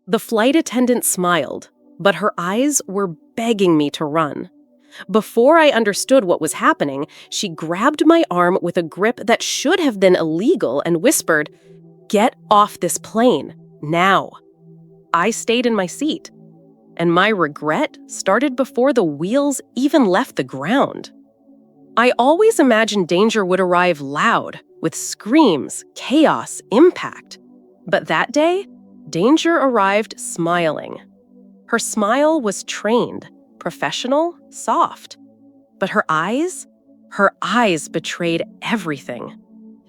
The flight attendant smiled, but her eyes were begging me to run. Before I understood what was happening, she grabbed my arm with a grip that should have been illegal and whispered, "Get off this plane, now." I stayed in my seat, and my regret started before the wheels even left the ground. I always imagined danger would arrive loud, with screams, chaos, impact. But that day, danger arrived smiling. Her smile was trained, professional, soft. But her eyes betrayed everything.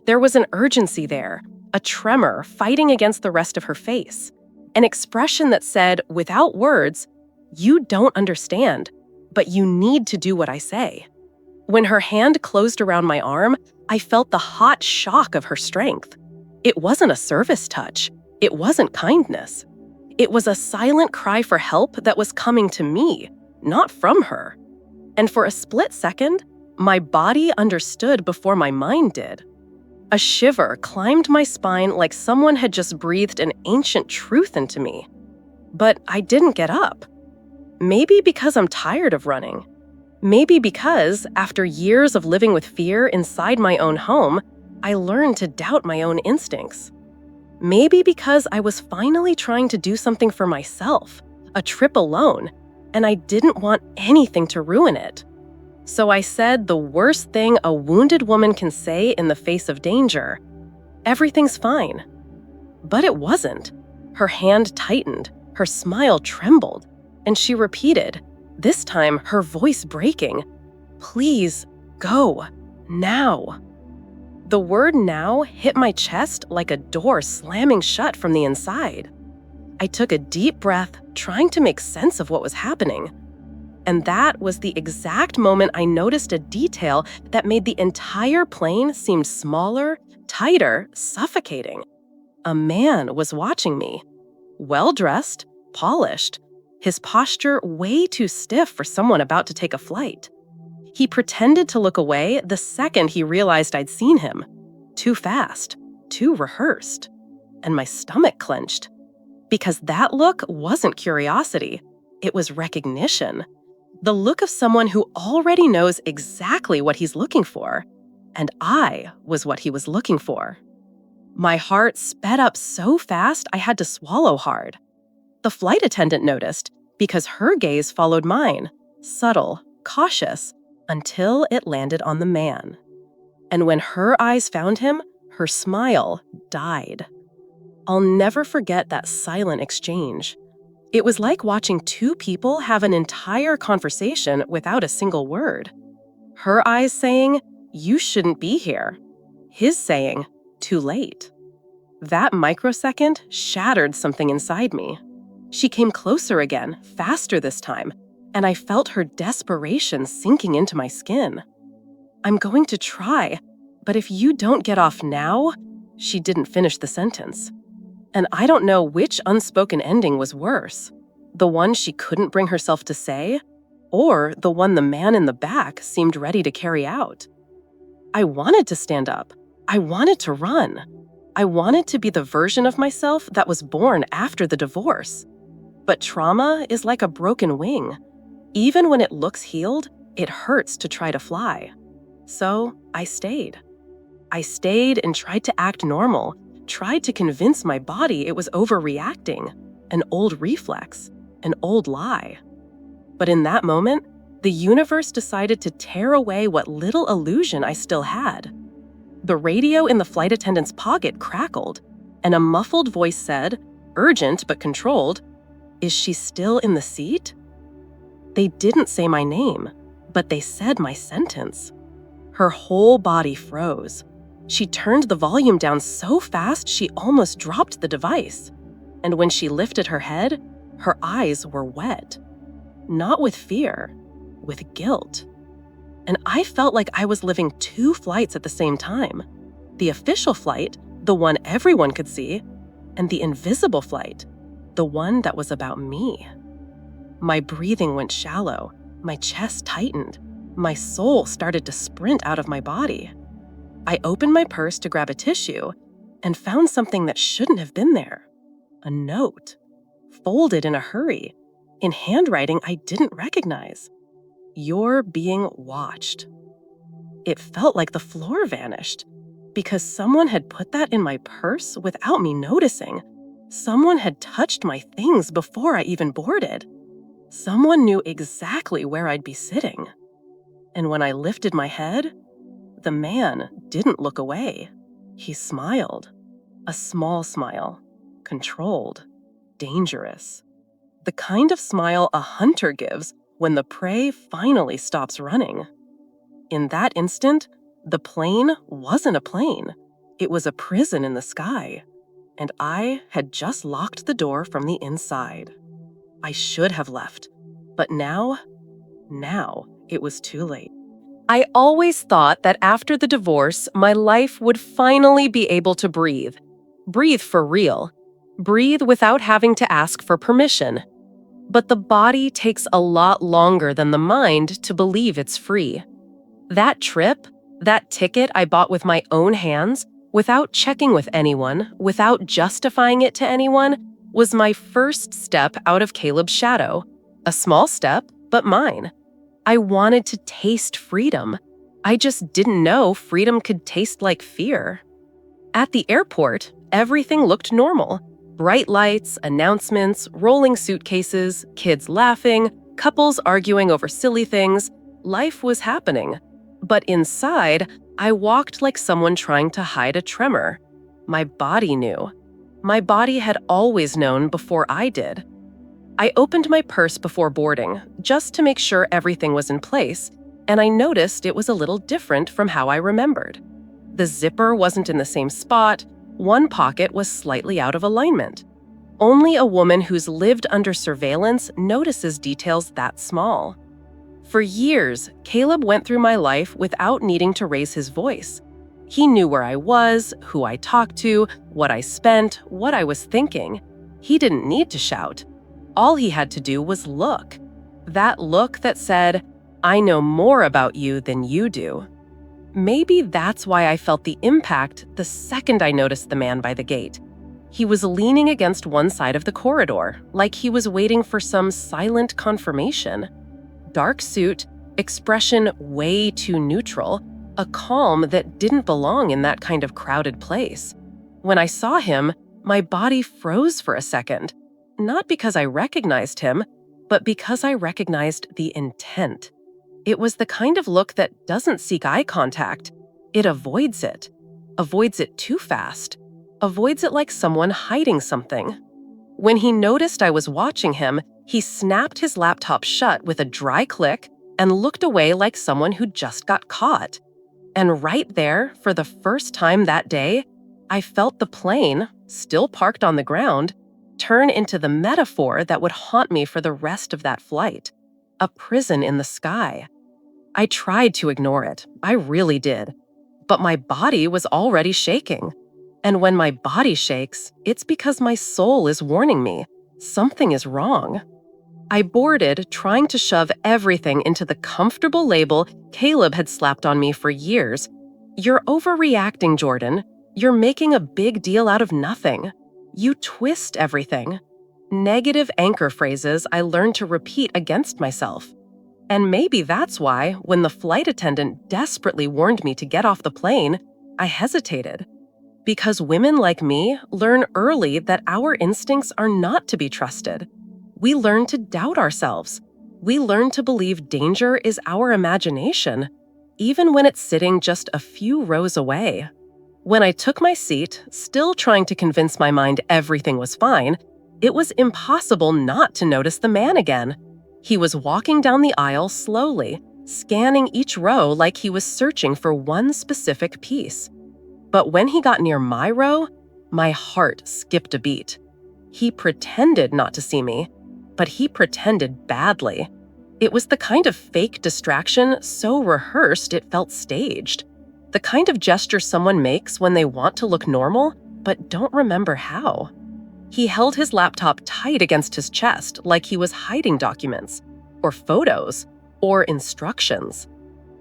There was an urgency there, a tremor fighting against the rest of her face, an expression that said, without words, "You don't understand, but you need to do what I say." When her hand closed around my arm, I felt the hot shock of her strength. It wasn't a service touch. It wasn't kindness. It was a silent cry for help that was coming to me, not from her. And for a split second, my body understood before my mind did. A shiver climbed my spine like someone had just breathed an ancient truth into me. But I didn't get up. Maybe because I'm tired of running. Maybe because, after years of living with fear inside my own home, I learned to doubt my own instincts. Maybe because I was finally trying to do something for myself, a trip alone, and I didn't want anything to ruin it. So I said the worst thing a wounded woman can say in the face of danger: "Everything's fine." But it wasn't. Her hand tightened, her smile trembled, and she repeated, this time her voice breaking, "Please, go, now." The word "now" hit my chest like a door slamming shut from the inside. I took a deep breath, trying to make sense of what was happening. And that was the exact moment I noticed a detail that made the entire plane seem smaller, tighter, suffocating. A man was watching me. Well-dressed, polished, his posture way too stiff for someone about to take a flight. He pretended to look away the second he realized I'd seen him. Too fast, too rehearsed. And my stomach clenched. Because that look wasn't curiosity, it was recognition. The look of someone who already knows exactly what he's looking for. And I was what he was looking for. My heart sped up so fast I had to swallow hard. The flight attendant noticed, because her gaze followed mine, subtle, cautious, until it landed on the man. And when her eyes found him, her smile died. I'll never forget that silent exchange. It was like watching two people have an entire conversation without a single word. Her eyes saying, "You shouldn't be here." His saying, "Too late." That microsecond shattered something inside me. She came closer again, faster this time, and I felt her desperation sinking into my skin. "I'm going to try, but if you don't get off now," she didn't finish the sentence. And I don't know which unspoken ending was worse, the one she couldn't bring herself to say, or the one the man in the back seemed ready to carry out. I wanted to stand up. I wanted to run. I wanted to be the version of myself that was born after the divorce. But trauma is like a broken wing. Even when it looks healed, it hurts to try to fly. So I stayed. I stayed and tried to act normal, tried to convince my body it was overreacting, an old reflex, an old lie. But in that moment, the universe decided to tear away what little illusion I still had. The radio in the flight attendant's pocket crackled, and a muffled voice said, urgent but controlled, "Is she still in the seat?" They didn't say my name, but they said my sentence. Her whole body froze. She turned the volume down so fast she almost dropped the device. And when she lifted her head, her eyes were wet. Not with fear, with guilt. And I felt like I was living two flights at the same time. The official flight, the one everyone could see, and the invisible flight, the one that was about me. My breathing went shallow, my chest tightened, my soul started to sprint out of my body. I opened my purse to grab a tissue and found something that shouldn't have been there. A note. folded in a hurry, in handwriting I didn't recognize. "You're being watched." It felt like the floor vanished, because someone had put that in my purse without me noticing. Someone had touched my things before I even boarded. Someone knew exactly where I'd be sitting. And when I lifted my head, the man didn't look away. He smiled. A small smile. Controlled. Dangerous. The kind of smile a hunter gives when the prey finally stops running. In that instant, the plane wasn't a plane. It was a prison in the sky. And I had just locked the door from the inside. I should have left. But now it was too late. I always thought that after the divorce, my life would finally be able to breathe. Breathe for real. Breathe without having to ask for permission. But the body takes a lot longer than the mind to believe it's free. That trip, that ticket I bought with my own hands, without checking with anyone, without justifying it to anyone, was my first step out of Caleb's shadow. A small step, but mine. I wanted to taste freedom. I just didn't know freedom could taste like fear. At the airport, everything looked normal. Bright lights, announcements, rolling suitcases, kids laughing, couples arguing over silly things. Life was happening. But inside, I walked like someone trying to hide a tremor. My body knew. My body had always known before I did. I opened my purse before boarding, just to make sure everything was in place, and I noticed it was a little different from how I remembered. The zipper wasn't in the same spot. One pocket was slightly out of alignment. Only a woman who's lived under surveillance notices details that small. For years, Caleb went through my life without needing to raise his voice. He knew where I was, who I talked to, what I spent, what I was thinking. He didn't need to shout. All he had to do was look. That look that said, "I know more about you than you do." Maybe that's why I felt the impact the second I noticed the man by the gate. He was leaning against one side of the corridor, like he was waiting for some silent confirmation. Dark suit, expression way too neutral, a calm that didn't belong in that kind of crowded place. When I saw him, my body froze for a second, not because I recognized him, but because I recognized the intent. It was the kind of look that doesn't seek eye contact. It avoids it too fast, avoids it like someone hiding something. When he noticed I was watching him, he snapped his laptop shut with a dry click and looked away like someone who just got caught. And right there, for the first time that day, I felt the plane, still parked on the ground, turn into the metaphor that would haunt me for the rest of that flight. A prison in the sky. I tried to ignore it. I really did. But my body was already shaking. And when my body shakes, it's because my soul is warning me. Something is wrong. I boarded, trying to shove everything into the comfortable label Caleb had slapped on me for years. "You're overreacting, Jordan. You're making a big deal out of nothing. You twist everything." Negative anchor phrases I learned to repeat against myself. And maybe that's why, when the flight attendant desperately warned me to get off the plane, I hesitated. Because women like me learn early that our instincts are not to be trusted. We learn to doubt ourselves. We learn to believe danger is our imagination, even when it's sitting just a few rows away. When I took my seat, still trying to convince my mind everything was fine, it was impossible not to notice the man again. He was walking down the aisle slowly, scanning each row like he was searching for one specific piece. But when he got near my row, my heart skipped a beat. He pretended not to see me, but he pretended badly. It was the kind of fake distraction so rehearsed it felt staged. The kind of gesture someone makes when they want to look normal, but don't remember how. He held his laptop tight against his chest like he was hiding documents, or photos, or instructions.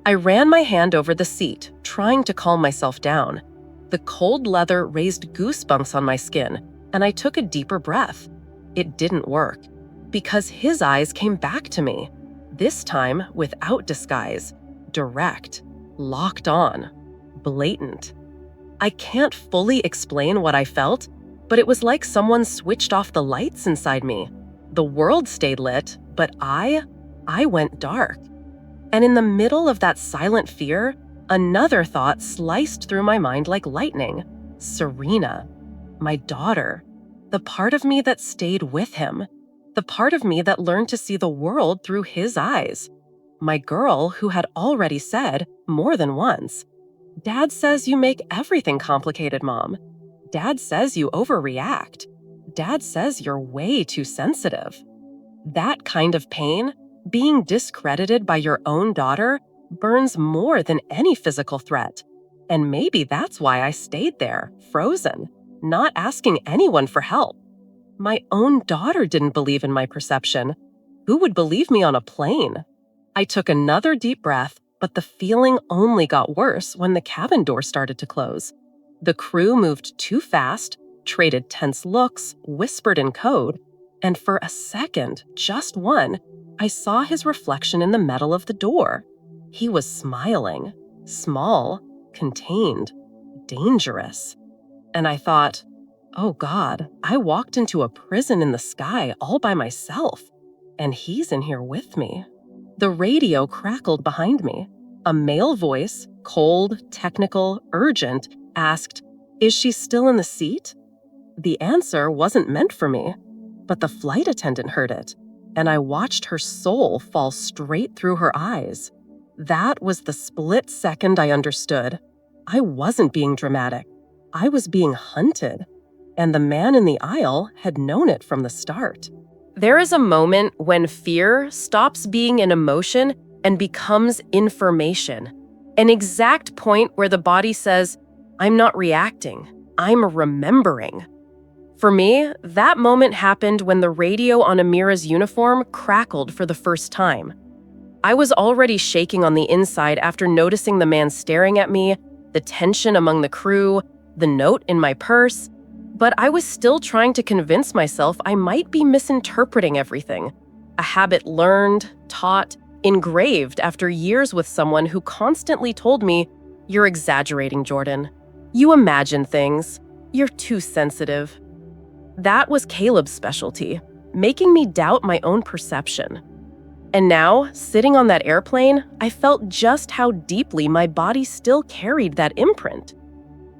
I ran my hand over the seat, trying to calm myself down. The cold leather raised goosebumps on my skin, and I took a deeper breath. It didn't work, because his eyes came back to me, this time without disguise, direct, locked on, blatant. I can't fully explain what I felt, but it was like someone switched off the lights inside me. The world stayed lit, but I went dark. And in the middle of that silent fear, another thought sliced through my mind like lightning. Serena, my daughter, the part of me that stayed with him, the part of me that learned to see the world through his eyes. My girl who had already said, more than once, "Dad says you make everything complicated, Mom. Dad says you overreact. Dad says you're way too sensitive." That kind of pain, being discredited by your own daughter, burns more than any physical threat. And maybe that's why I stayed there, frozen, not asking anyone for help. My own daughter didn't believe in my perception. Who would believe me on a plane? I took another deep breath, but the feeling only got worse when the cabin door started to close. The crew moved too fast, traded tense looks, whispered in code, and for a second, just one, I saw his reflection in the metal of the door. He was smiling, small, contained, dangerous. And I thought, oh God, I walked into a prison in the sky all by myself, and he's in here with me. The radio crackled behind me. A male voice, cold, technical, urgent, asked, "Is she still in the seat?" The answer wasn't meant for me, but the flight attendant heard it, and I watched her soul fall straight through her eyes. That was the split second I understood. I wasn't being dramatic. I was being hunted, and the man in the aisle had known it from the start. There is a moment when fear stops being an emotion and becomes information. An exact point where the body says, "I'm not reacting, I'm remembering." For me, that moment happened when the radio on Amira's uniform crackled for the first time. I was already shaking on the inside after noticing the man staring at me, the tension among the crew, the note in my purse, but I was still trying to convince myself I might be misinterpreting everything. A habit learned, taught, engraved after years with someone who constantly told me, "You're exaggerating, Jordan. You imagine things. You're too sensitive." That was Caleb's specialty, making me doubt my own perception. And now, sitting on that airplane, I felt just how deeply my body still carried that imprint.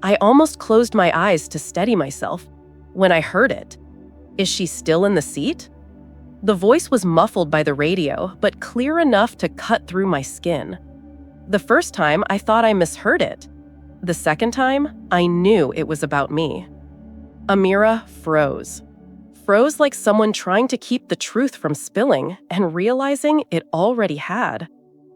I almost closed my eyes to steady myself when I heard it. "Is she still in the seat?" The voice was muffled by the radio, but clear enough to cut through my skin. The first time, I thought I misheard it. The second time, I knew it was about me. Amira froze. Froze like someone trying to keep the truth from spilling and realizing it already had.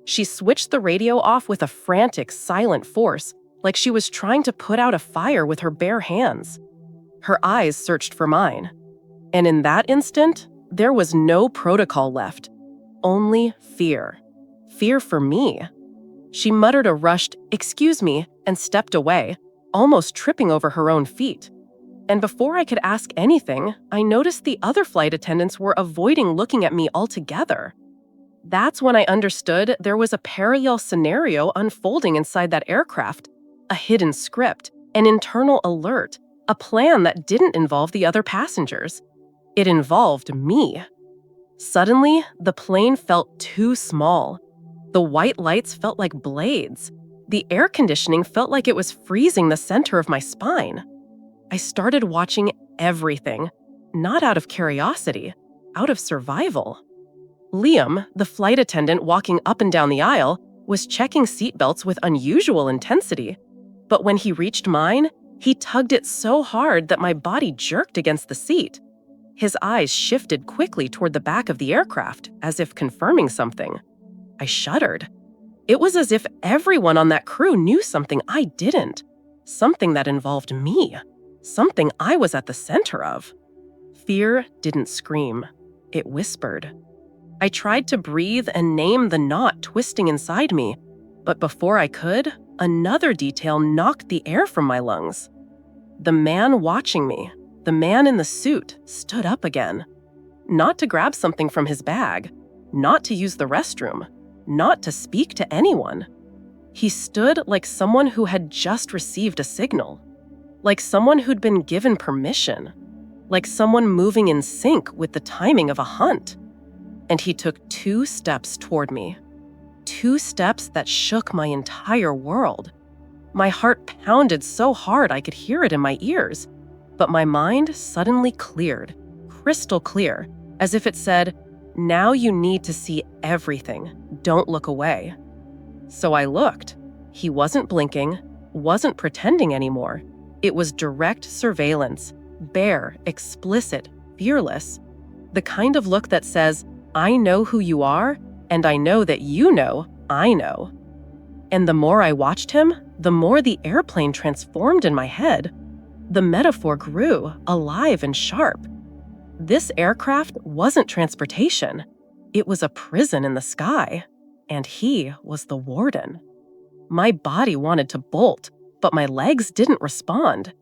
She switched the radio off with a frantic, silent force, like she was trying to put out a fire with her bare hands. Her eyes searched for mine. And in that instant, there was no protocol left. Only fear. Fear for me. She muttered a rushed, "Excuse me," and stepped away, almost tripping over her own feet. And before I could ask anything, I noticed the other flight attendants were avoiding looking at me altogether. That's when I understood there was a parallel scenario unfolding inside that aircraft, a hidden script, an internal alert, a plan that didn't involve the other passengers. It involved me. Suddenly, the plane felt too small. The white lights felt like blades. The air conditioning felt like it was freezing the center of my spine. I started watching everything, not out of curiosity, out of survival. Liam, the flight attendant walking up and down the aisle, was checking seatbelts with unusual intensity. But when he reached mine, he tugged it so hard that my body jerked against the seat. His eyes shifted quickly toward the back of the aircraft, as if confirming something. I shuddered. It was as if everyone on that crew knew something I didn't, something that involved me. Something I was at the center of. Fear didn't scream. It whispered. I tried to breathe and name the knot twisting inside me, but before I could, another detail knocked the air from my lungs. The man watching me, the man in the suit, stood up again. not to grab something from his bag, not to use the restroom, not to speak to anyone. He stood like someone who had just received a signal, like someone who'd been given permission, like someone moving in sync with the timing of a hunt. And he took 2 steps toward me, 2 steps that shook my entire world. My heart pounded so hard I could hear it in my ears, but my mind suddenly cleared, crystal clear, as if it said, "Now you need to see everything. Don't look away." So I looked. He wasn't blinking, wasn't pretending anymore. It was direct surveillance, bare, explicit, fearless. The kind of look that says, "I know who you are, and I know that you know I know." And the more I watched him, the more the airplane transformed in my head. The metaphor grew, alive and sharp. This aircraft wasn't transportation. It was a prison in the sky, and he was the warden. My body wanted to bolt, but my legs didn't respond.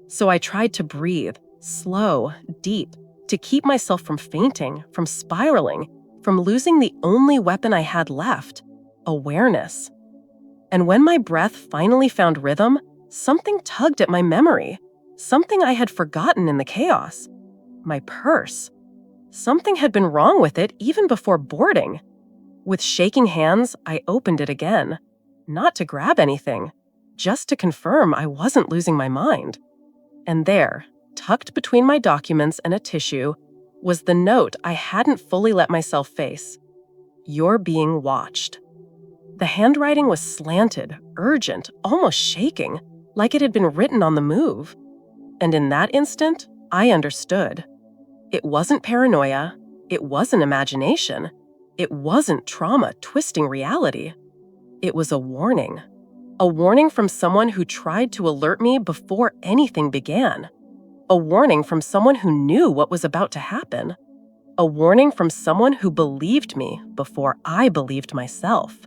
So I tried to breathe, slow, deep, to keep myself from fainting, from spiraling, from losing the only weapon I had left, awareness. And when my breath finally found rhythm, something tugged at my memory, something I had forgotten in the chaos. My purse. Something had been wrong with it even before boarding. With shaking hands, I opened it again, not to grab anything, just to confirm I wasn't losing my mind. And there, tucked between my documents and a tissue, was the note I hadn't fully let myself face. "You're being watched." The handwriting was slanted, urgent, almost shaking, like it had been written on the move. And in that instant, I understood. It wasn't paranoia. It wasn't imagination. It wasn't trauma twisting reality. It was a warning. A warning from someone who tried to alert me before anything began. A warning from someone who knew what was about to happen. A warning from someone who believed me before I believed myself.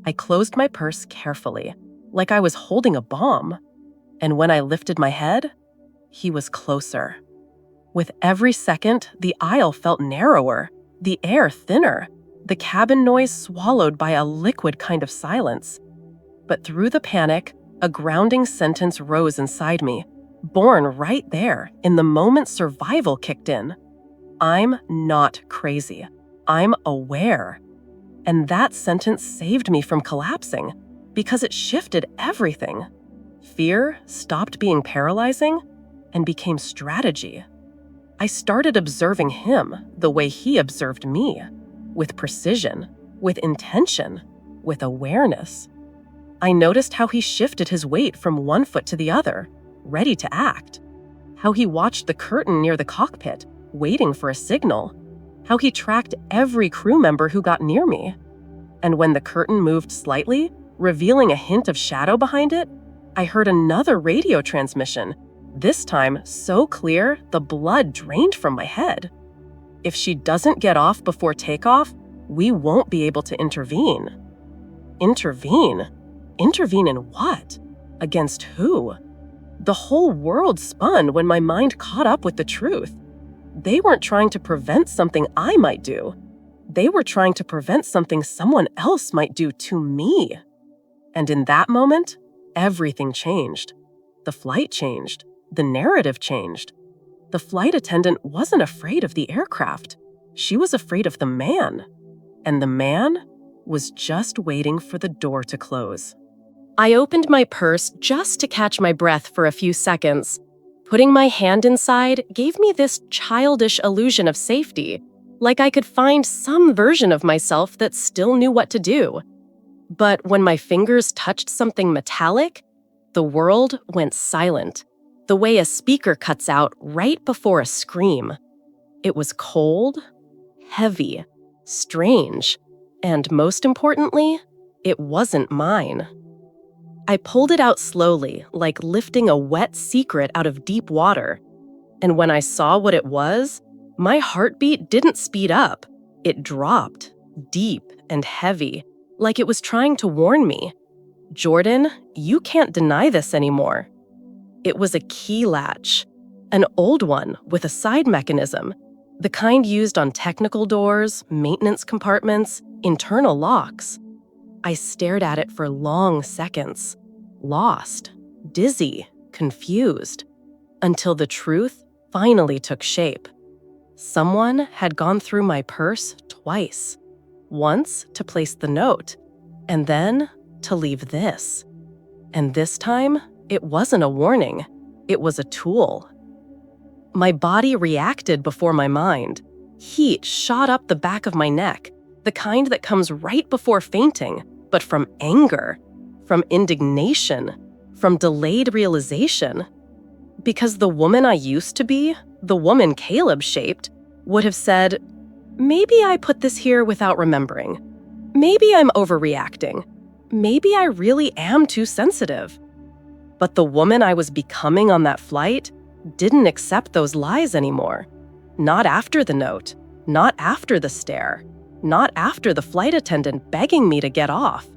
I closed my purse carefully, like I was holding a bomb. And when I lifted my head, he was closer. With every second, the aisle felt narrower, the air thinner, the cabin noise swallowed by a liquid kind of silence. But through the panic, a grounding sentence rose inside me, born right there in the moment survival kicked in. I'm not crazy. I'm aware. And that sentence saved me from collapsing because it shifted everything. Fear stopped being paralyzing and became strategy. I started observing him the way he observed me, with precision, with intention, with awareness. I noticed how he shifted his weight from one foot to the other, ready to act. How he watched the curtain near the cockpit, waiting for a signal. How he tracked every crew member who got near me. And when the curtain moved slightly, revealing a hint of shadow behind it, I heard another radio transmission, this time so clear the blood drained from my head. If she doesn't get off before takeoff, we won't be able to intervene. Intervene? Intervene in what? Against who? The whole world spun when my mind caught up with the truth. They weren't trying to prevent something I might do. They were trying to prevent something someone else might do to me. And in that moment, everything changed. The flight changed. The narrative changed. The flight attendant wasn't afraid of the aircraft. She was afraid of the man. And the man was just waiting for the door to close. I opened my purse just to catch my breath for a few seconds. Putting my hand inside gave me this childish illusion of safety, like I could find some version of myself that still knew what to do. But when my fingers touched something metallic, the world went silent, the way a speaker cuts out right before a scream. It was cold, heavy, strange, and most importantly, it wasn't mine. I pulled it out slowly, like lifting a wet secret out of deep water. And when I saw what it was, my heartbeat didn't speed up. It dropped, deep and heavy, like it was trying to warn me. Jordan, you can't deny this anymore. It was a key latch, an old one with a side mechanism, The kind used on technical doors, maintenance compartments, internal locks. I stared at it for long seconds, lost, dizzy, confused, until the truth finally took shape. Someone had gone through my purse twice. Once to place the note, and then to leave this. And this time, it wasn't a warning. It was a tool. My body reacted before my mind. Heat shot up the back of my neck, the kind that comes right before fainting, but from anger, from indignation, from delayed realization. Because the woman I used to be, the woman Caleb shaped, would have said, maybe I put this here without remembering. Maybe I'm overreacting. Maybe I really am too sensitive. But the woman I was becoming on that flight didn't accept those lies anymore. Not after the note, not after the stare, not after the flight attendant begging me to get off,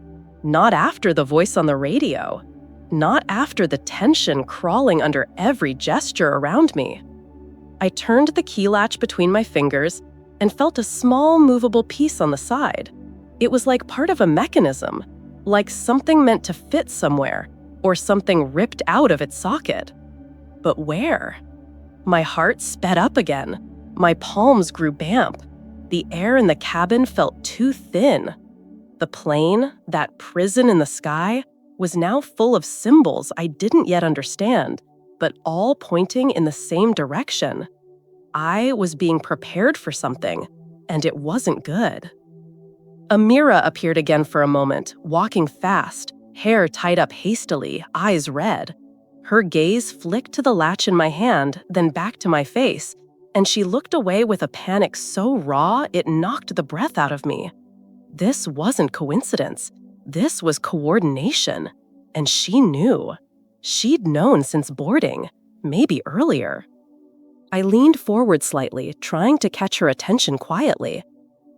not after the voice on the radio, not after the tension crawling under every gesture around me. I turned the key latch between my fingers and felt a small movable piece on the side. It was like part of a mechanism, like something meant to fit somewhere, or something ripped out of its socket. But where? My heart sped up again. My palms grew damp. The air in the cabin felt too thin. The plane, that prison in the sky, was now full of symbols I didn't yet understand, but all pointing in the same direction. I was being prepared for something, and it wasn't good. Amira appeared again for a moment, walking fast, hair tied up hastily, eyes red. Her gaze flicked to the latch in my hand, then back to my face, and she looked away with a panic so raw it knocked the breath out of me. This wasn't coincidence. This was coordination. And she knew. She'd known since boarding, maybe earlier. I leaned forward slightly, trying to catch her attention quietly.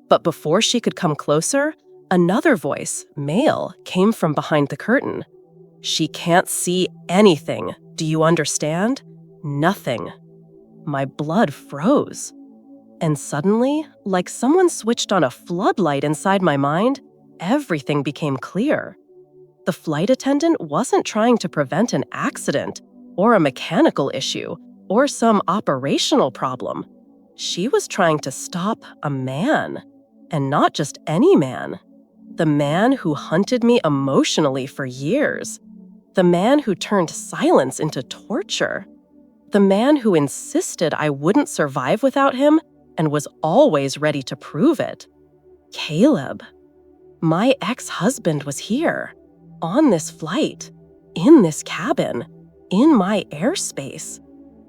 But before she could come closer, another voice, male, came from behind the curtain. She can't see anything. Do you understand? Nothing. My blood froze. And suddenly, like someone switched on a floodlight inside my mind, everything became clear. The flight attendant wasn't trying to prevent an accident, or a mechanical issue, or some operational problem. She was trying to stop a man, and not just any man. The man who hunted me emotionally for years. The man who turned silence into torture. The man who insisted I wouldn't survive without him and was always ready to prove it. Caleb. My ex-husband was here, on this flight, in this cabin, in my airspace.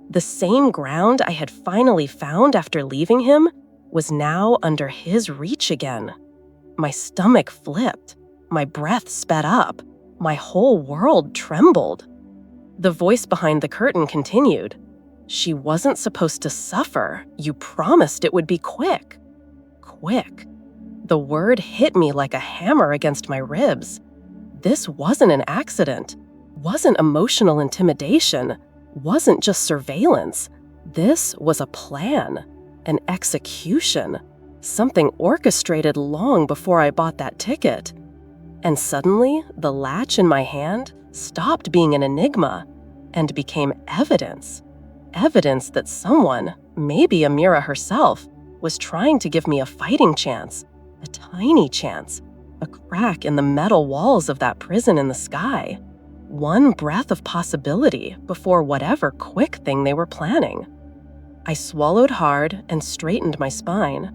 The same ground I had finally found after leaving him was now under his reach again. My stomach flipped, my breath sped up, my whole world trembled. The voice behind the curtain continued. She wasn't supposed to suffer. You promised it would be quick. Quick. The word hit me like a hammer against my ribs. This wasn't an accident, wasn't emotional intimidation, wasn't just surveillance. This was a plan, an execution, something orchestrated long before I bought that ticket. And suddenly, the latch in my hand stopped being an enigma and became evidence. Evidence that someone, maybe Amira herself, was trying to give me a fighting chance, a tiny chance, a crack in the metal walls of that prison in the sky. One breath of possibility before whatever quick thing they were planning. I swallowed hard and straightened my spine.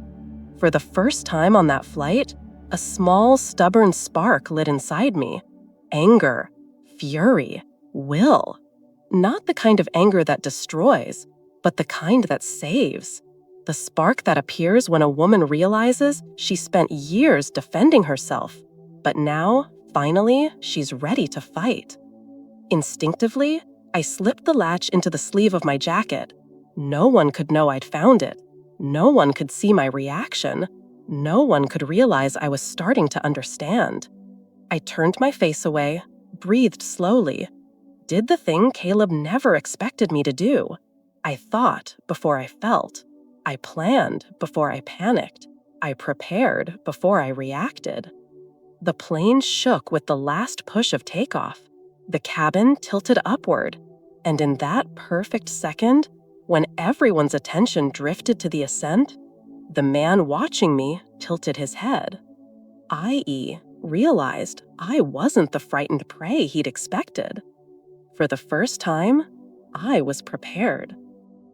For the first time on that flight, a small, stubborn spark lit inside me. Anger, fury, will. Not the kind of anger that destroys, but the kind that saves. The spark that appears when a woman realizes she spent years defending herself, but now, finally, she's ready to fight. Instinctively, I slipped the latch into the sleeve of my jacket. No one could know I'd found it. No one could see my reaction. No one could realize I was starting to understand. I turned my face away, breathed slowly. Did the thing Caleb never expected me to do. I thought before I felt. I planned before I panicked. I prepared before I reacted. The plane shook with the last push of takeoff. The cabin tilted upward, and in that perfect second, when everyone's attention drifted to the ascent, the man watching me tilted his head, i.e., realized I wasn't the frightened prey he'd expected. For the first time, I was prepared.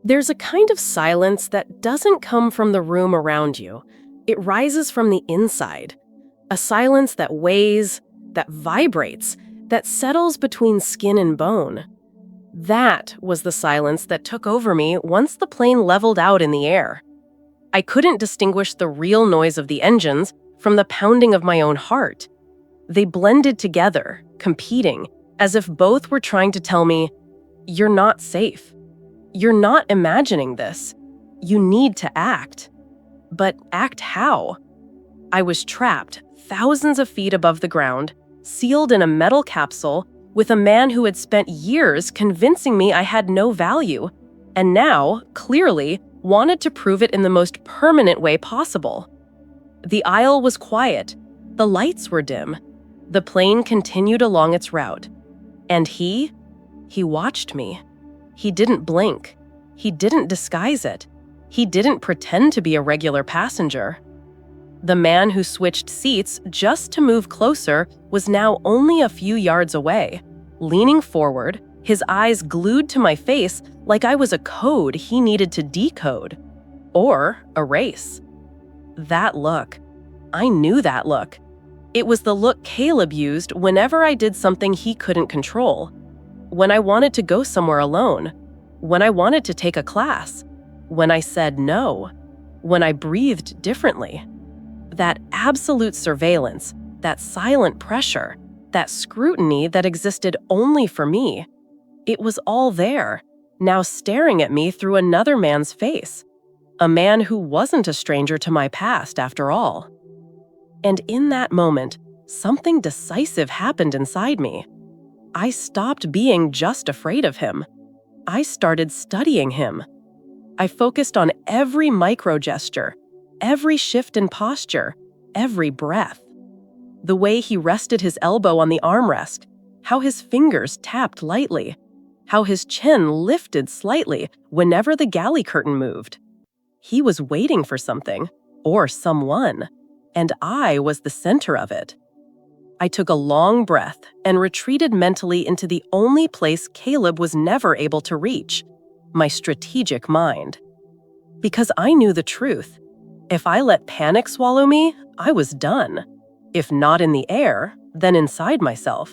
There's a kind of silence that doesn't come from the room around you. It rises from the inside. A silence that weighs, that vibrates, that settles between skin and bone. That was the silence that took over me once the plane leveled out in the air. I couldn't distinguish the real noise of the engines from the pounding of my own heart. They blended together, competing, as if both were trying to tell me, "You're not safe. You're not imagining this. You need to act." But act how? I was trapped thousands of feet above the ground, sealed in a metal capsule, with a man who had spent years convincing me I had no value, and now, clearly, wanted to prove it in the most permanent way possible. The aisle was quiet. The lights were dim. The plane continued along its route. And he watched me. He didn't blink. He didn't disguise it. He didn't pretend to be a regular passenger. The man who switched seats just to move closer was now only a few yards away, leaning forward, his eyes glued to my face like I was a code he needed to decode or erase. That look. I knew that look. It was the look Caleb used whenever I did something he couldn't control. When I wanted to go somewhere alone. When I wanted to take a class. When I said no. When I breathed differently. That absolute surveillance, that silent pressure, that scrutiny that existed only for me. It was all there, now staring at me through another man's face. A man who wasn't a stranger to my past, after all. And in that moment, something decisive happened inside me. I stopped being just afraid of him. I started studying him. I focused on every micro gesture, every shift in posture, every breath. The way he rested his elbow on the armrest, how his fingers tapped lightly, how his chin lifted slightly whenever the galley curtain moved. He was waiting for something, or someone, and I was the center of it. I took a long breath and retreated mentally into the only place Caleb was never able to reach, my strategic mind. Because I knew the truth. If I let panic swallow me, I was done. If not in the air, then inside myself.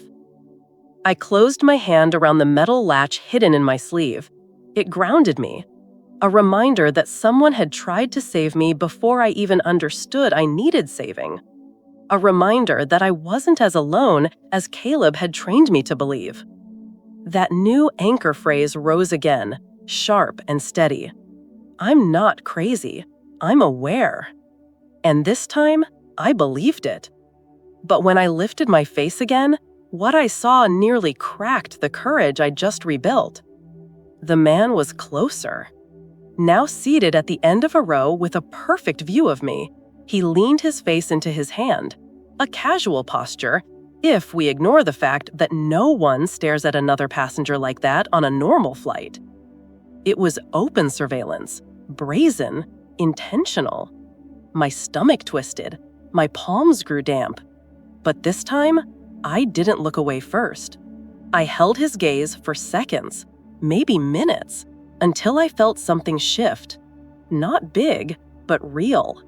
I closed my hand around the metal latch hidden in my sleeve. It grounded me. A reminder that someone had tried to save me before I even understood I needed saving. A reminder that I wasn't as alone as Caleb had trained me to believe. That new anchor phrase rose again, sharp and steady. I'm not crazy. I'm aware. And this time, I believed it. But when I lifted my face again, what I saw nearly cracked the courage I just rebuilt. The man was closer. Now seated at the end of a row with a perfect view of me, he leaned his face into his hand, a casual posture, if we ignore the fact that no one stares at another passenger like that on a normal flight. It was open surveillance, brazen, intentional. My stomach twisted, my palms grew damp. But this time, I didn't look away first. I held his gaze for seconds, maybe minutes, until I felt something shift. Not big, but real.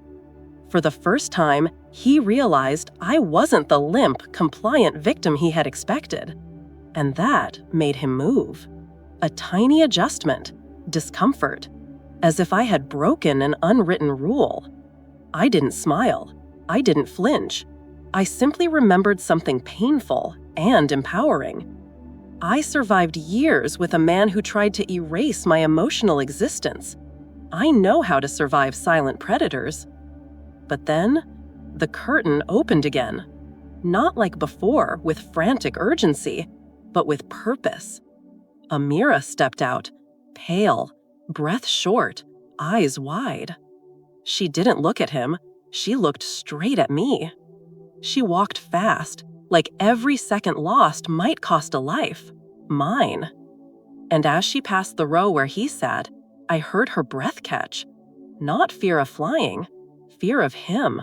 For the first time, he realized I wasn't the limp, compliant victim he had expected. And that made him move. A tiny adjustment, discomfort, as if I had broken an unwritten rule. I didn't smile. I didn't flinch. I simply remembered something painful and empowering. I survived years with a man who tried to erase my emotional existence. I know how to survive silent predators. But then, the curtain opened again. Not like before, with frantic urgency, but with purpose. Amira stepped out, pale, breath short, eyes wide. She didn't look at him. She looked straight at me. She walked fast, like every second lost might cost a life. Mine. And as she passed the row where he sat, I heard her breath catch. Not fear of flying, fear of him.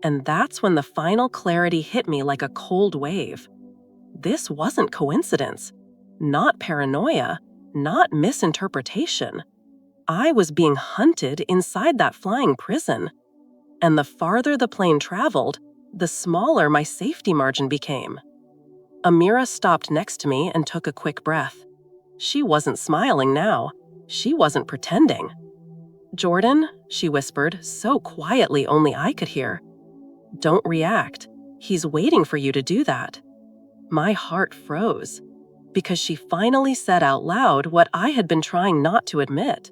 And that's when the final clarity hit me like a cold wave. This wasn't coincidence, not paranoia, not misinterpretation. I was being hunted inside that flying prison. And the farther the plane traveled, the smaller my safety margin became. Amira stopped next to me and took a quick breath. She wasn't smiling now. She wasn't pretending. "Jordan," she whispered, so quietly only I could hear. "Don't react. He's waiting for you to do that." My heart froze, because she finally said out loud what I had been trying not to admit.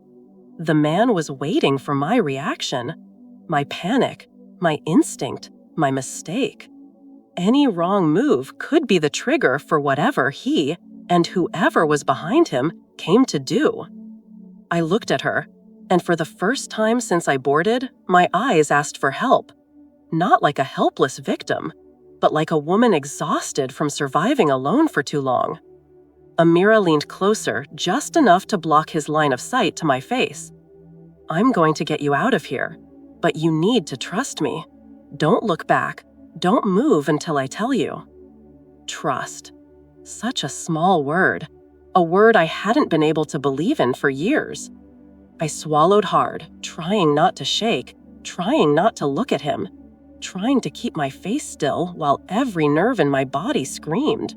The man was waiting for my reaction, my panic, my instinct, my mistake. Any wrong move could be the trigger for whatever he, and whoever was behind him, came to do. I looked at her, and for the first time since I boarded, my eyes asked for help. Not like a helpless victim, but like a woman exhausted from surviving alone for too long. Amira leaned closer, just enough to block his line of sight to my face. "I'm going to get you out of here, but you need to trust me. Don't look back. Don't move until I tell you." Trust. Such a small word. A word I hadn't been able to believe in for years. I swallowed hard, trying not to shake, trying not to look at him, trying to keep my face still while every nerve in my body screamed.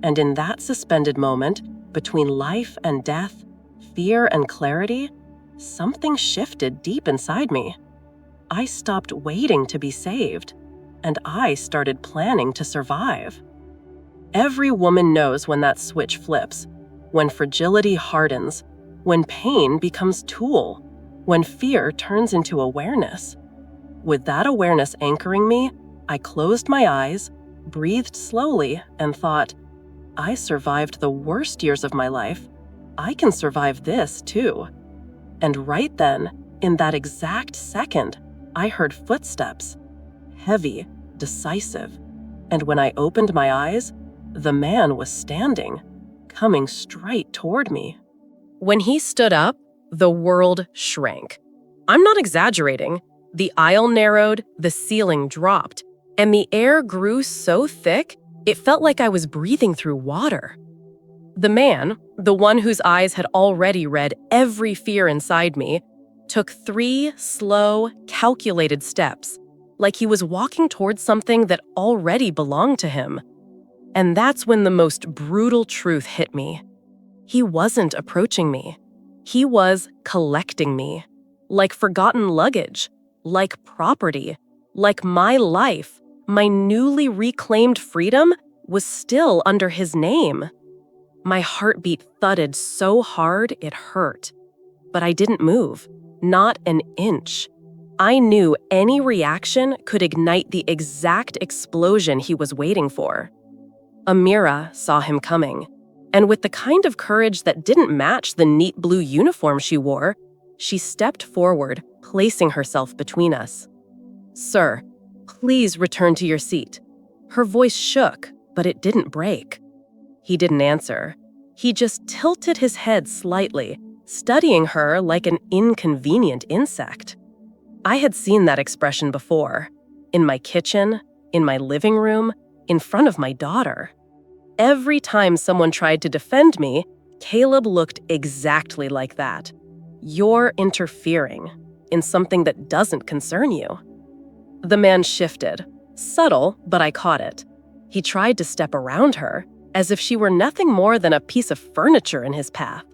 And in that suspended moment, between life and death, fear and clarity, something shifted deep inside me. I stopped waiting to be saved, and I started planning to survive. Every woman knows when that switch flips, when fragility hardens, when pain becomes tool, when fear turns into awareness. With that awareness anchoring me, I closed my eyes, breathed slowly, and thought, I survived the worst years of my life. I can survive this too. And right then, in that exact second, I heard footsteps, heavy, decisive. And when I opened my eyes, the man was standing, coming straight toward me. When he stood up, the world shrank. I'm not exaggerating. The aisle narrowed, the ceiling dropped, and the air grew so thick, it felt like I was breathing through water. The man, the one whose eyes had already read every fear inside me, took 3 slow, calculated steps, like he was walking towards something that already belonged to him. And that's when the most brutal truth hit me. He wasn't approaching me. He was collecting me, like forgotten luggage, like property, like my life, my newly reclaimed freedom was still under his name. My heartbeat thudded so hard it hurt. But I didn't move, not an inch. I knew any reaction could ignite the exact explosion he was waiting for. Amira saw him coming, and with the kind of courage that didn't match the neat blue uniform she wore, she stepped forward, placing herself between us. "Sir, please return to your seat." Her voice shook, but it didn't break. He didn't answer. He just tilted his head slightly, studying her like an inconvenient insect. I had seen that expression before, in my kitchen, in my living room, in front of my daughter. Every time someone tried to defend me, Caleb looked exactly like that. You're interfering in something that doesn't concern you. The man shifted, subtle, but I caught it. He tried to step around her, as if she were nothing more than a piece of furniture in his path.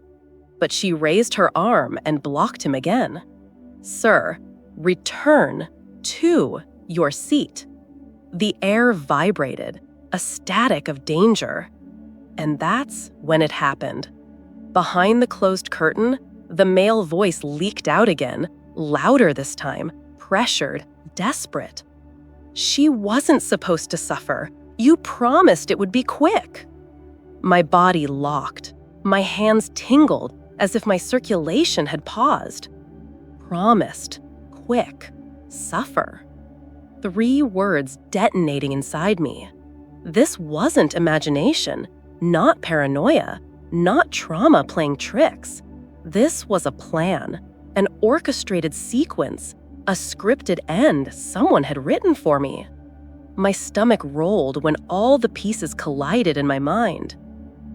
But she raised her arm and blocked him again. "Sir, return to your seat." The air vibrated, a static of danger. And that's when it happened. Behind the closed curtain, the male voice leaked out again, louder this time, pressured, desperate. "She wasn't supposed to suffer. You promised it would be quick." My body locked. My hands tingled as if my circulation had paused. promised, quick, suffer. 3 words detonating inside me. This wasn't imagination, not paranoia, not trauma playing tricks. This was a plan, an orchestrated sequence, a scripted end someone had written for me. My stomach rolled when all the pieces collided in my mind.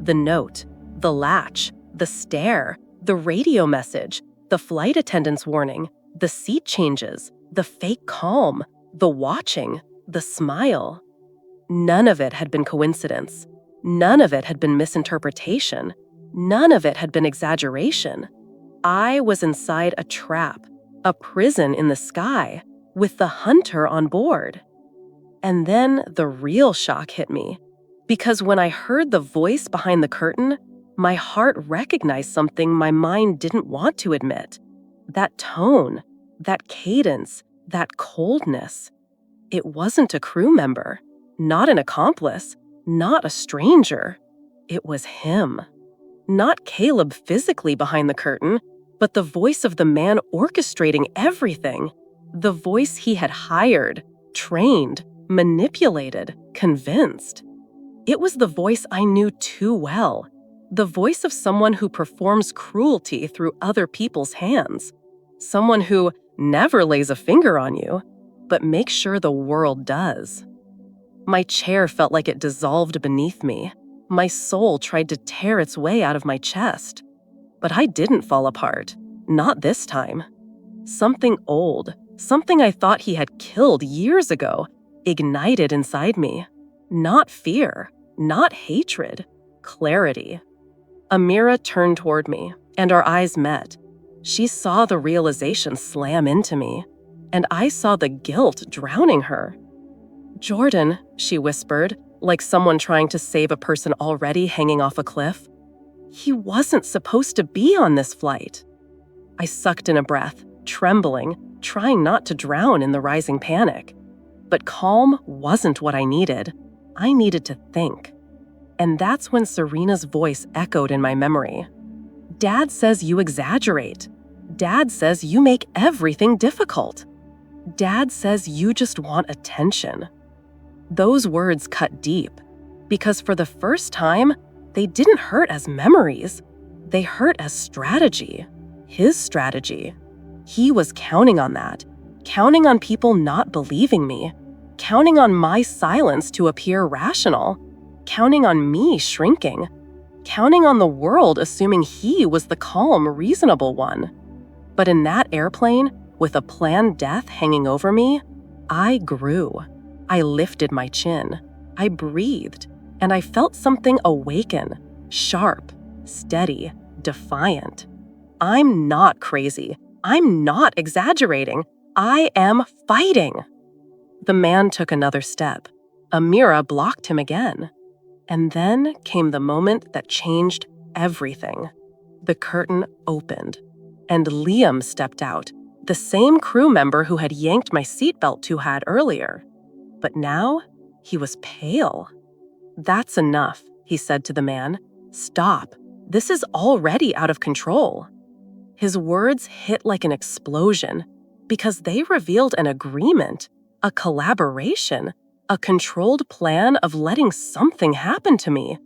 The note, the latch, the stare, the radio message, the flight attendant's warning, the seat changes, the fake calm, the watching, the smile. None of it had been coincidence. None of it had been misinterpretation. None of it had been exaggeration. I was inside a trap, a prison in the sky, with the hunter on board. And then the real shock hit me, because when I heard the voice behind the curtain, my heart recognized something my mind didn't want to admit. That tone, that cadence, that coldness. It wasn't a crew member, not an accomplice, not a stranger. It was him. Not Caleb physically behind the curtain, but the voice of the man orchestrating everything. The voice he had hired, trained, manipulated, convinced. It was the voice I knew too well. The voice of someone who performs cruelty through other people's hands. Someone who never lays a finger on you, but makes sure the world does. My chair felt like it dissolved beneath me. My soul tried to tear its way out of my chest. But I didn't fall apart. Not this time. Something old, something I thought he had killed years ago, ignited inside me. Not fear, not hatred, clarity. Amira turned toward me, and our eyes met. She saw the realization slam into me, and I saw the guilt drowning her. "Jordan," she whispered, like someone trying to save a person already hanging off a cliff. "He wasn't supposed to be on this flight." I sucked in a breath, trembling, trying not to drown in the rising panic. But calm wasn't what I needed. I needed to think. And that's when Serena's voice echoed in my memory. "Dad says you exaggerate. Dad says you make everything difficult. Dad says you just want attention." Those words cut deep, because for the first time, they didn't hurt as memories. They hurt as strategy. His strategy. He was counting on that, counting on people not believing me, counting on my silence to appear rational, counting on me shrinking, counting on the world assuming he was the calm, reasonable one. But in that airplane, with a planned death hanging over me, I grew. I lifted my chin. I breathed, and I felt something awaken, sharp, steady, defiant. I'm not crazy. I'm not exaggerating. I am fighting. The man took another step. Amira blocked him again. And then came the moment that changed everything. The curtain opened, and Liam stepped out, the same crew member who had yanked my seatbelt too hard earlier. But now, he was pale. "That's enough," he said to the man. "Stop. This is already out of control." His words hit like an explosion because they revealed an agreement, a collaboration, a controlled plan of letting something happen to me,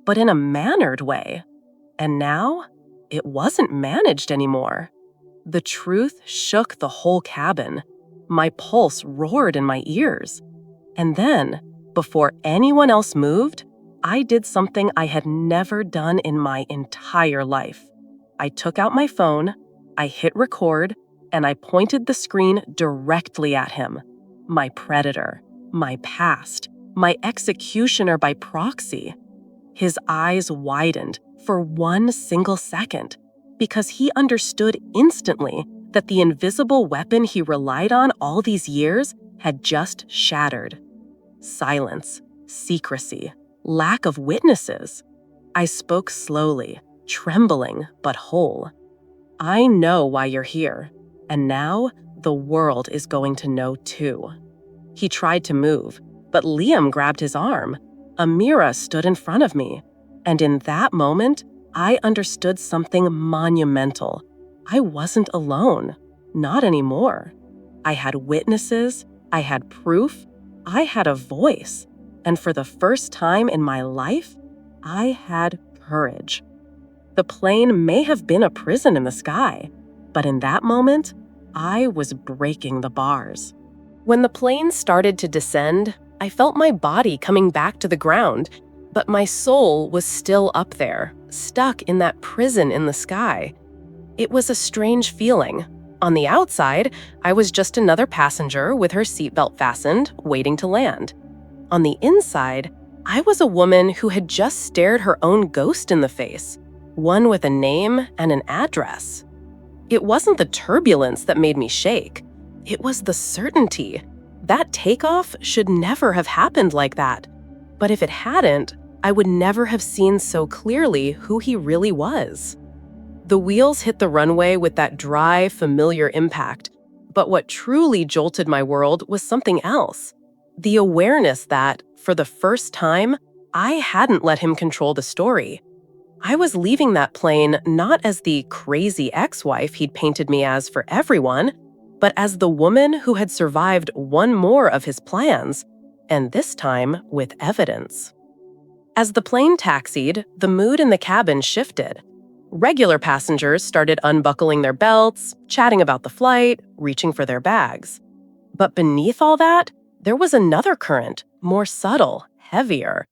but in a mannered way. And now, it wasn't managed anymore. The truth shook the whole cabin. My pulse roared in my ears. And then, before anyone else moved, I did something I had never done in my entire life. I took out my phone, I hit record, and I pointed the screen directly at him. My predator, my past, my executioner by proxy. His eyes widened for one single second because he understood instantly that the invisible weapon he relied on all these years had just shattered. Silence, secrecy, lack of witnesses. I spoke slowly, trembling but whole. "I know why you're here, and now the world is going to know too." He tried to move, but Liam grabbed his arm. Amira stood in front of me, and in that moment, I understood something monumental. I wasn't alone. Not anymore. I had witnesses, I had proof, I had a voice, and for the first time in my life, I had courage. The plane may have been a prison in the sky, but in that moment, I was breaking the bars. When the plane started to descend, I felt my body coming back to the ground, but my soul was still up there, stuck in that prison in the sky. It was a strange feeling. On the outside, I was just another passenger with her seatbelt fastened, waiting to land. On the inside, I was a woman who had just stared her own ghost in the face, one with a name and an address. It wasn't the turbulence that made me shake. It was the certainty. That takeoff should never have happened like that. But if it hadn't, I would never have seen so clearly who he really was. The wheels hit the runway with that dry, familiar impact. But what truly jolted my world was something else. The awareness that, for the first time, I hadn't let him control the story. I was leaving that plane not as the crazy ex-wife he'd painted me as for everyone, but as the woman who had survived one more of his plans, and this time with evidence. As the plane taxied, the mood in the cabin shifted. Regular passengers started unbuckling their belts, chatting about the flight, reaching for their bags. But beneath all that, there was another current, more subtle, heavier.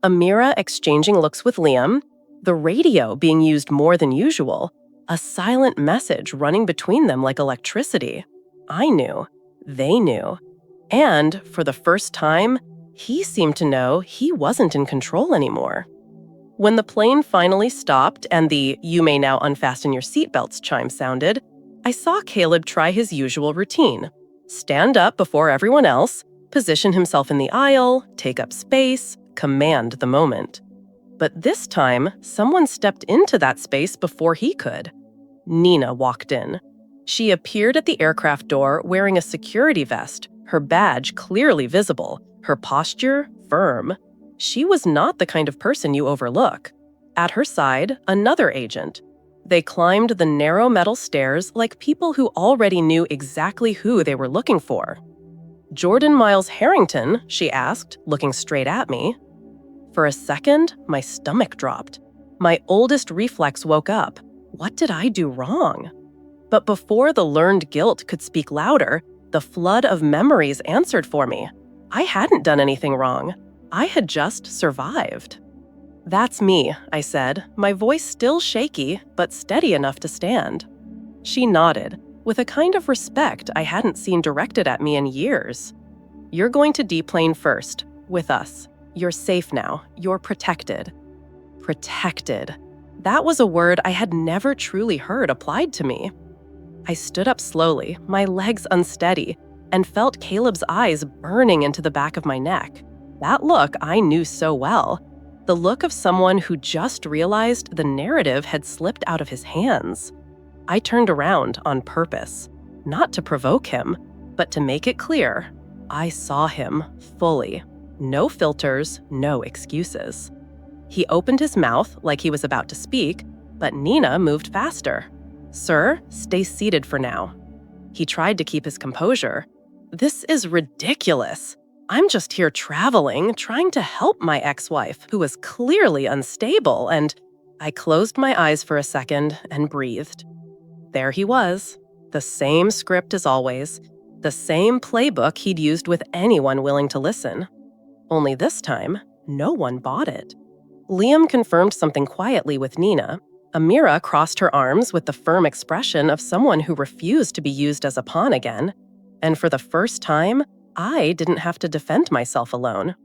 Amira exchanging looks with Liam, the radio being used more than usual, a silent message running between them like electricity. I knew. They knew. And, for the first time, he seemed to know he wasn't in control anymore. When the plane finally stopped and the "you may now unfasten your seatbelts" chime sounded, I saw Caleb try his usual routine. Stand up before everyone else, position himself in the aisle, take up space, command the moment. But this time, someone stepped into that space before he could. Nina walked in. She appeared at the aircraft door wearing a security vest, her badge clearly visible, her posture firm. She was not the kind of person you overlook. At her side, another agent. They climbed the narrow metal stairs like people who already knew exactly who they were looking for. "Jordan Miles Harrington?" she asked, looking straight at me. For a second, my stomach dropped. My oldest reflex woke up. What did I do wrong? But before the learned guilt could speak louder, the flood of memories answered for me. I hadn't done anything wrong. I had just survived. "That's me," I said, my voice still shaky, but steady enough to stand. She nodded, with a kind of respect I hadn't seen directed at me in years. "You're going to deplane first, with us. You're safe now. You're protected." Protected. That was a word I had never truly heard applied to me. I stood up slowly, my legs unsteady, and felt Caleb's eyes burning into the back of my neck. That look I knew so well. The look of someone who just realized the narrative had slipped out of his hands. I turned around on purpose, not to provoke him, but to make it clear. I saw him fully. No filters, no excuses. He opened his mouth like he was about to speak, but Nina moved faster. "Sir, stay seated for now." He tried to keep his composure. "This is ridiculous. I'm just here traveling, trying to help my ex-wife, who was clearly unstable, and..." I closed my eyes for a second and breathed. There he was, the same script as always, the same playbook he'd used with anyone willing to listen. Only this time, no one bought it. Liam confirmed something quietly with Nina. Amira crossed her arms with the firm expression of someone who refused to be used as a pawn again. And for the first time, I didn't have to defend myself alone.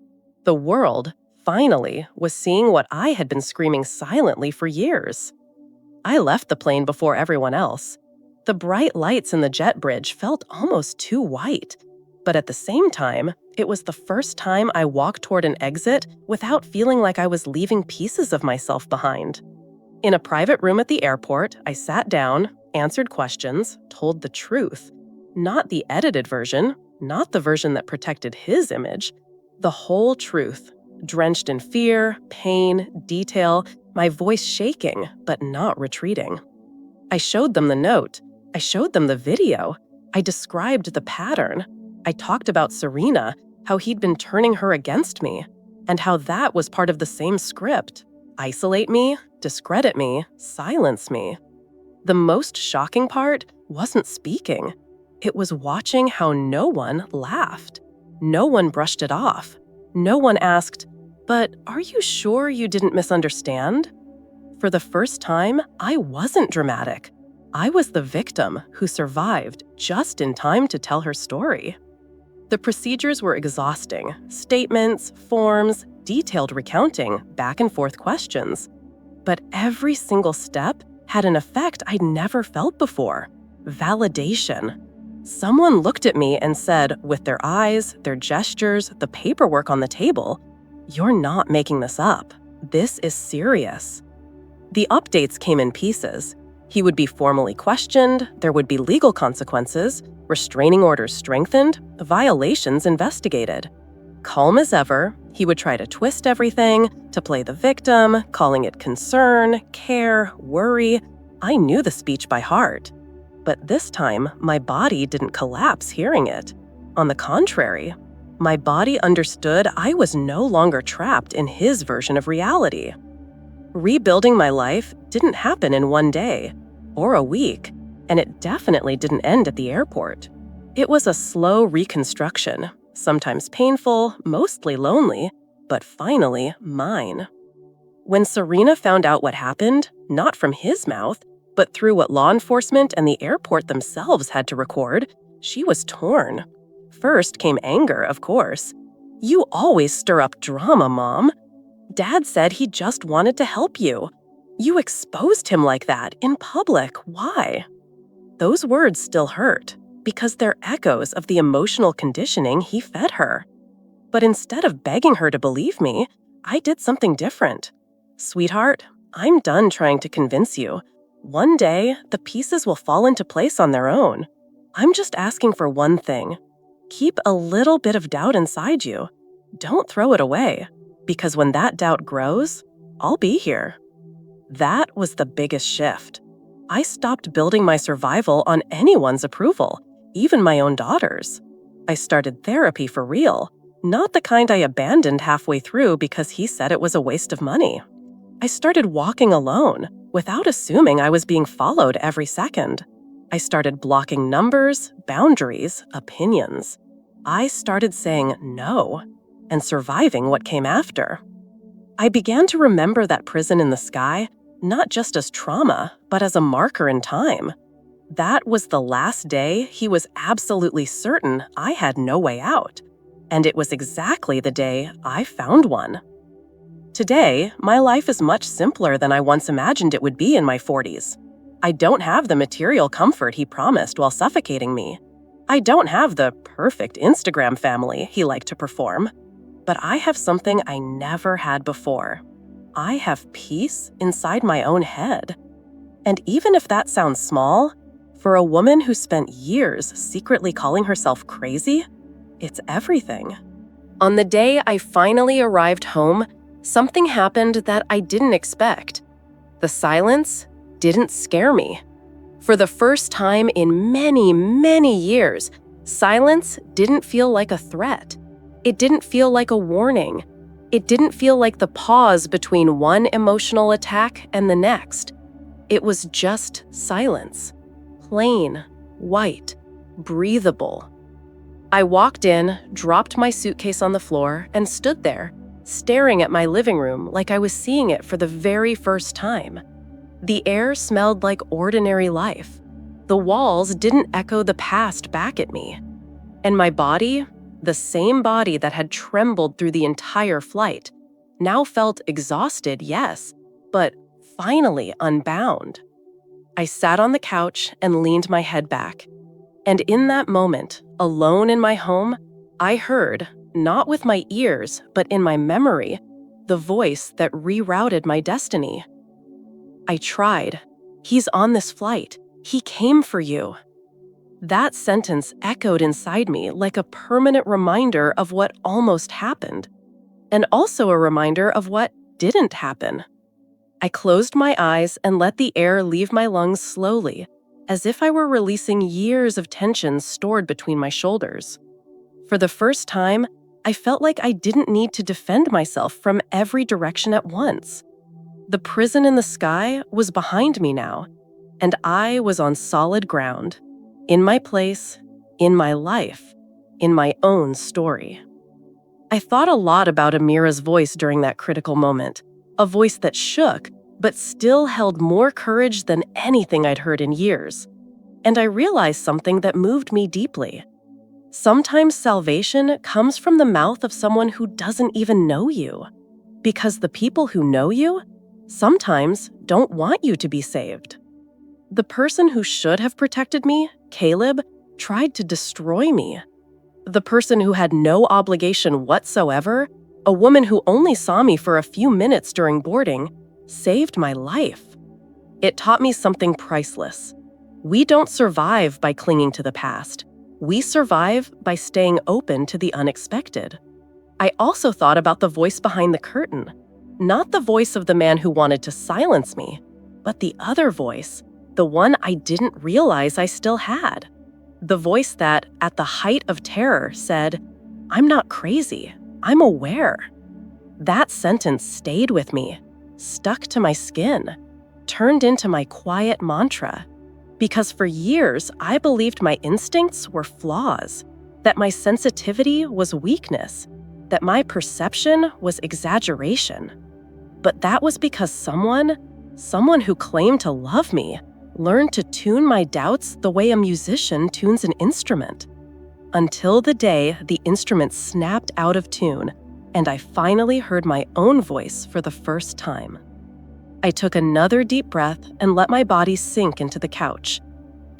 The world, finally, was seeing what I had been screaming silently for years. I left the plane before everyone else. The bright lights in the jet bridge felt almost too white. But at the same time, it was the first time I walked toward an exit without feeling like I was leaving pieces of myself behind. In a private room at the airport, I sat down, answered questions, told the truth. Not the edited version, not the version that protected his image. The whole truth, drenched in fear, pain, detail, my voice shaking, but not retreating. I showed them the note. I showed them the video. I described the pattern. I talked about Serena, how he'd been turning her against me, and how that was part of the same script. Isolate me, discredit me, silence me. The most shocking part wasn't speaking. It was watching how no one laughed. No one brushed it off. No one asked, "But are you sure you didn't misunderstand?" For the first time, I wasn't dramatic. I was the victim who survived just in time to tell her story. The procedures were exhausting. Statements, forms, detailed recounting, back and forth questions. But every single step had an effect I'd never felt before. Validation. Someone looked at me and said, with their eyes, their gestures, the paperwork on the table, "You're not making this up. This is serious." The updates came in pieces. He would be formally questioned, there would be legal consequences, restraining orders strengthened, violations investigated. Calm as ever, he would try to twist everything, to play the victim, calling it concern, care, worry. I knew the speech by heart. But this time, my body didn't collapse hearing it. On the contrary, my body understood I was no longer trapped in his version of reality. Rebuilding my life didn't happen in one day or a week, and it definitely didn't end at the airport. It was a slow reconstruction, sometimes painful, mostly lonely, but finally mine. When Serena found out what happened, not from his mouth, but through what law enforcement and the airport themselves had to record, she was torn. First came anger, of course. "You always stir up drama, Mom. Dad said he just wanted to help you. You exposed him like that in public. Why?" Those words still hurt, because they're echoes of the emotional conditioning he fed her. But instead of begging her to believe me, I did something different. "Sweetheart, I'm done trying to convince you. One day, the pieces will fall into place on their own. I'm just asking for one thing. Keep a little bit of doubt inside you. Don't throw it away, because when that doubt grows, I'll be here." That was the biggest shift. I stopped building my survival on anyone's approval, even my own daughter's. I started therapy for real, not the kind I abandoned halfway through because he said it was a waste of money. I started walking alone, without assuming I was being followed every second. I started blocking numbers, boundaries, opinions. I started saying no, and surviving what came after. I began to remember that prison in the sky, not just as trauma, but as a marker in time. That was the last day he was absolutely certain I had no way out, and it was exactly the day I found one. Today, my life is much simpler than I once imagined it would be in my 40s. I don't have the material comfort he promised while suffocating me. I don't have the perfect Instagram family he liked to perform. But I have something I never had before. I have peace inside my own head. And even if that sounds small, for a woman who spent years secretly calling herself crazy, it's everything. On the day I finally arrived home, something happened that I didn't expect. The silence didn't scare me. For the first time in many, many years, silence didn't feel like a threat. It didn't feel like a warning. It didn't feel like the pause between one emotional attack and the next. It was just silence. Plain, white, breathable. I walked in, dropped my suitcase on the floor, and stood there, staring at my living room like I was seeing it for the very first time. The air smelled like ordinary life. The walls didn't echo the past back at me. And my body, the same body that had trembled through the entire flight, now felt exhausted, yes, but finally unbound. I sat on the couch and leaned my head back. And in that moment, alone in my home, I heard, not with my ears, but in my memory, the voice that rerouted my destiny. I tried. He's on this flight. He came for you. That sentence echoed inside me like a permanent reminder of what almost happened, and also a reminder of what didn't happen. I closed my eyes and let the air leave my lungs slowly, as if I were releasing years of tension stored between my shoulders. For the first time, I felt like I didn't need to defend myself from every direction at once. The prison in the sky was behind me now, and I was on solid ground, in my place, in my life, in my own story. I thought a lot about Amira's voice during that critical moment, a voice that shook, but still held more courage than anything I'd heard in years. And I realized something that moved me deeply. Sometimes salvation comes from the mouth of someone who doesn't even know you, because the people who know you sometimes don't want you to be saved. The person who should have protected me, Caleb, tried to destroy me. The person who had no obligation whatsoever, a woman who only saw me for a few minutes during boarding, saved my life. It taught me something priceless. We don't survive by clinging to the past. We survive by staying open to the unexpected. I also thought about the voice behind the curtain, not the voice of the man who wanted to silence me, but the other voice, the one I didn't realize I still had. The voice that, at the height of terror, said, "I'm not crazy, I'm aware." That sentence stayed with me, stuck to my skin, turned into my quiet mantra. Because for years, I believed my instincts were flaws, that my sensitivity was weakness, that my perception was exaggeration. But that was because someone who claimed to love me, learned to tune my doubts the way a musician tunes an instrument. Until the day the instrument snapped out of tune, and I finally heard my own voice for the first time. I took another deep breath and let my body sink into the couch.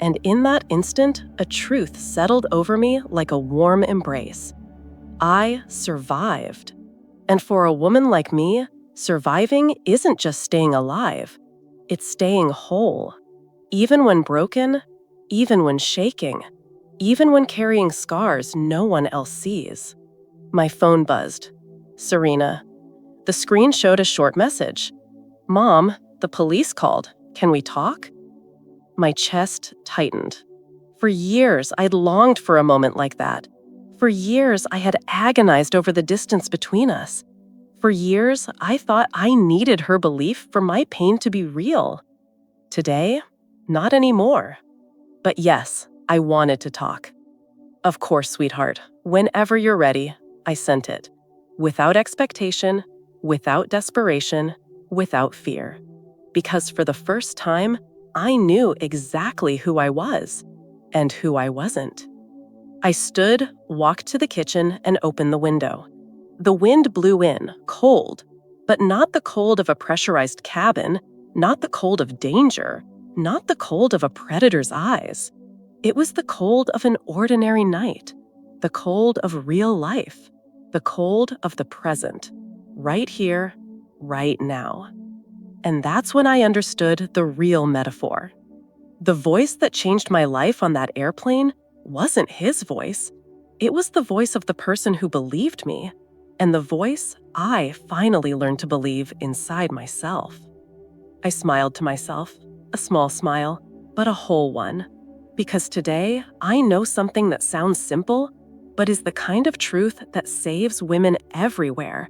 And in that instant, a truth settled over me like a warm embrace. I survived. And for a woman like me, surviving isn't just staying alive, it's staying whole. Even when broken, even when shaking, even when carrying scars no one else sees. My phone buzzed. Serena. The screen showed a short message. "Mom, the police called. Can we talk?" My chest tightened. For years, I'd longed for a moment like that. For years, I had agonized over the distance between us. For years, I thought I needed her belief for my pain to be real. Today, not anymore. But yes, I wanted to talk. "Of course, sweetheart. Whenever you're ready," I sent it. Without expectation, without desperation, without fear. Because for the first time, I knew exactly who I was and who I wasn't. I stood, walked to the kitchen, and opened the window. The wind blew in, cold, but not the cold of a pressurized cabin, not the cold of danger, not the cold of a predator's eyes. It was the cold of an ordinary night, the cold of real life, the cold of the present, right here, right now. And that's when I understood the real metaphor. The voice that changed my life on that airplane wasn't his voice. It was the voice of the person who believed me, and the voice I finally learned to believe inside myself. I smiled to myself, a small smile, but a whole one. Because today, I know something that sounds simple, but is the kind of truth that saves women everywhere.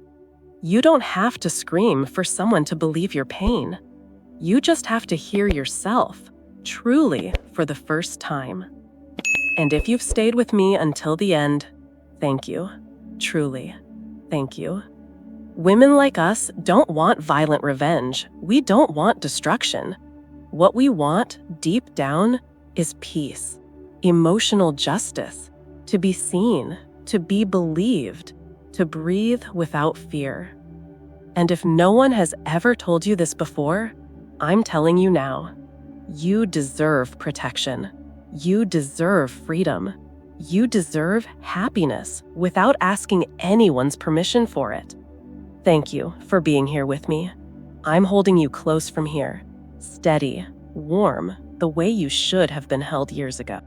You don't have to scream for someone to believe your pain. You just have to hear yourself, truly, for the first time. And if you've stayed with me until the end, thank you. Truly, thank you. Women like us don't want violent revenge. We don't want destruction. What we want, deep down, is peace, emotional justice, to be seen, to be believed, to breathe without fear. And if no one has ever told you this before, I'm telling you now. You deserve protection. You deserve freedom. You deserve happiness without asking anyone's permission for it. Thank you for being here with me. I'm holding you close from here, steady, warm, the way you should have been held years ago.